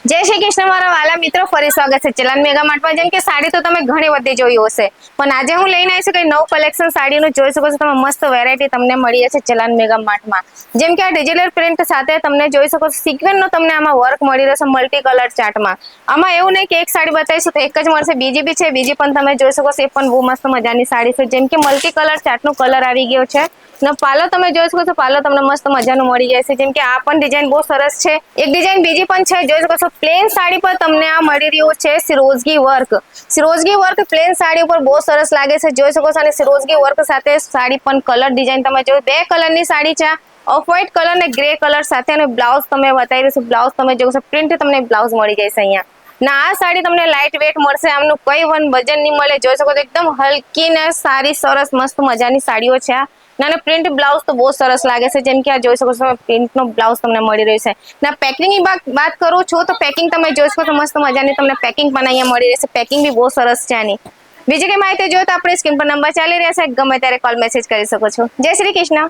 જય શ્રી કૃષ્ણ મારા વાલા મિત્રો, ફરી સ્વાગત છે ચલાન મેગા માર્ટમાં। જેમ કે સાડી તો તમે ઘણી બધી જોઈ હશે, પણ આજે હું લઈને આવી છું કઈ નવું કલેક્શન સાડીનું જોઈ શકો છો તમે। મસ્ત વેરાયટી તમને મળી જશે ચલાન મેગા માર્ટમાં। જેમ કે આ ડિજિટલ પ્રિન્ટ સાથે તમને જોઈ શકો છો સિક્વેન્સનો તમને આમાં વર્ક મળી રહેશે મલ્ટી કલર ચાર્ટમાં। આમાં એવું નહીં કે એક સાડી બતાવીશું તો એક જ મળશે, બીજી બી છે, બીજી પણ તમે જોઈ શકો છો। એ પણ બહુ મસ્ત મજાની સાડી છે, જેમ કે મલ્ટી કલર ચાર્ટનો કલર આવી ગયો છે ને પાલો તમે જોઈ શકો છો, પાલો તમને મસ્ત મજાનું મળી જશે। જેમ કે આ પણ ડિઝાઇન બહુ સરસ છે। એક ડિઝાઇન બીજી પણ છે, જોઈ શકો છો પ્લેન સાડી પર તમને આ મળી રહ્યું છે સિરોજગી વર્ક। સિરોજગી વર્ક પ્લેન સાડી ઉપર બહુ સરસ લાગે છે, જોઈ શકો છો। અને સિરોજગી વર્ક સાથે સાડી પણ કલર ડિઝાઇન તમે જો બે કલરની સાડી છે, ઓફ વ્હાઇટ કલર ને ગ્રે કલર સાથે, અને બ્લાઉઝ તમે બતાવી દઈશું। બ્લાઉઝ તમે જોશો પ્રિન્ટ તમને બ્લાઉઝ મળી જશે અહીંયા ના। આ સાડી તમને લાઇટ વેટ મળશે, આમનું કઈ વજન નહીં મળે। જોઈ શકો છો એકદમ હલકી ને સારી સરસ મસ્ત મજાની સાડીઓ છે ના। પ્રિન્ટ બ્લાઉઝ તો બહુ સરસ લાગે છે, જેમ કે આ જોઈ શકો છો પ્રિન્ટનો બ્લાઉઝ તમને મળી રહેશે ના। પેકિંગની વાત કરું છું તો પેકિંગ તમે જોઈ શકો છો મસ્ત મજાની તમને પેકિંગ પણ અહીંયા મળી રહેશે। પેકિંગ બી બહુ સરસ છે આની। બીજી કઈ માહિતી જોઈએ તો આપણી સ્ક્રીન પર નંબર ચાલી રહ્યા છે, ગમે ત્યારે કોલ મેસેજ કરી શકો છો। જય શ્રી કૃષ્ણ।